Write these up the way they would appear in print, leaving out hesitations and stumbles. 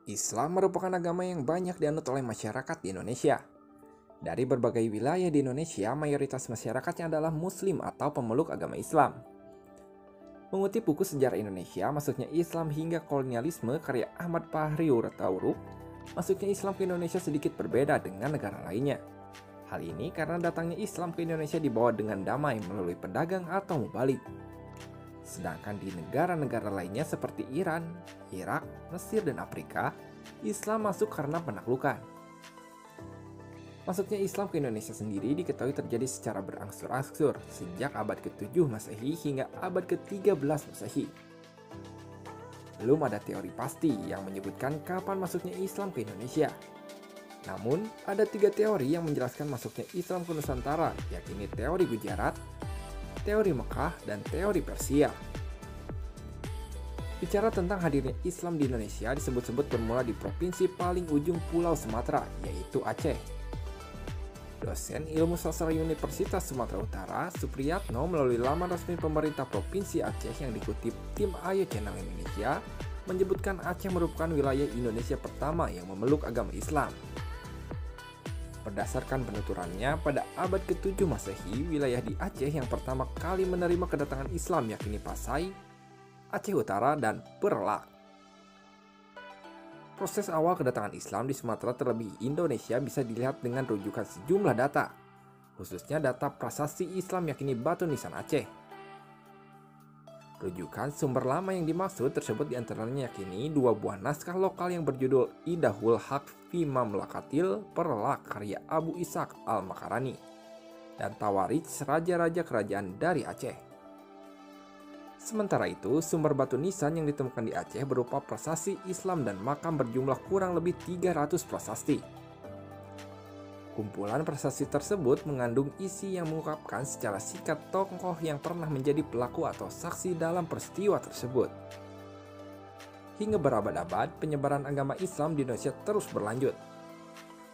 Islam merupakan agama yang banyak dianut oleh masyarakat di Indonesia. Dari berbagai wilayah di Indonesia, mayoritas masyarakatnya adalah Muslim atau pemeluk agama Islam. Mengutip buku Sejarah Indonesia, masuknya Islam hingga kolonialisme karya Ahmad Fahriur Tauruk, masuknya Islam ke Indonesia sedikit berbeda dengan negara lainnya. Hal ini karena datangnya Islam ke Indonesia dibawa dengan damai melalui pedagang atau mubalik. Sedangkan di negara-negara lainnya seperti Iran, Irak, Mesir, dan Afrika, Islam masuk karena penaklukan. Masuknya Islam ke Indonesia sendiri diketahui terjadi secara berangsur-angsur sejak abad ke-7 Masehi hingga abad ke-13 Masehi. Belum ada teori pasti yang menyebutkan kapan masuknya Islam ke Indonesia. Namun, ada 3 teori yang menjelaskan masuknya Islam ke Nusantara, yakni teori Gujarat, teori Mekah, dan teori Persia. Bicara tentang hadirnya Islam di Indonesia disebut-sebut bermula di provinsi paling ujung Pulau Sumatera, yaitu Aceh. Dosen Ilmu Sastra Universitas Sumatera Utara, Supriyatno, melalui laman resmi pemerintah Provinsi Aceh yang dikutip tim Ayo Channel Indonesia, menyebutkan Aceh merupakan wilayah Indonesia pertama yang memeluk agama Islam. Berdasarkan penuturannya, pada abad ke-7 Masehi, wilayah di Aceh yang pertama kali menerima kedatangan Islam yakni Pasai, Aceh Utara, dan Perlak. Proses awal kedatangan Islam di Sumatera terlebih Indonesia bisa dilihat dengan rujukan sejumlah data, khususnya data prasasti Islam yakni Batu Nisan Aceh. Rujukan sumber lama yang dimaksud tersebut diantaranya yakni 2 buah naskah lokal yang berjudul Idahul Haq fi Mamlakatil Perlak karya Abu Ishaq Al-Makarani dan Tawarikh Raja-Raja Kerajaan dari Aceh. Sementara itu, sumber batu nisan yang ditemukan di Aceh berupa prasasti Islam dan makam berjumlah kurang lebih 300 prasasti. Kumpulan prasasti tersebut mengandung isi yang mengungkapkan secara singkat tokoh yang pernah menjadi pelaku atau saksi dalam peristiwa tersebut. Hingga berabad-abad, penyebaran agama Islam di Indonesia terus berlanjut.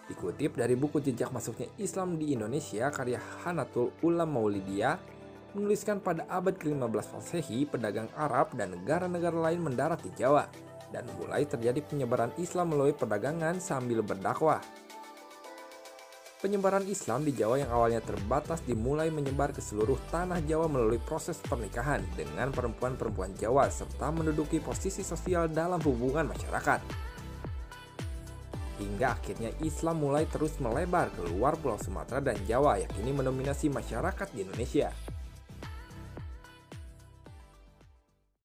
Dikutip dari buku Jejak Masuknya Islam di Indonesia karya Hanatul Ulam Maulidiyah, menuliskan pada abad ke-15 Masehi, pedagang Arab dan negara-negara lain mendarat di Jawa, dan mulai terjadi penyebaran Islam melalui perdagangan sambil berdakwah. Penyebaran Islam di Jawa yang awalnya terbatas dimulai menyebar ke seluruh tanah Jawa melalui proses pernikahan dengan perempuan-perempuan Jawa serta menduduki posisi sosial dalam hubungan masyarakat. Hingga akhirnya Islam mulai terus melebar ke luar Pulau Sumatera dan Jawa, yakni mendominasi masyarakat di Indonesia.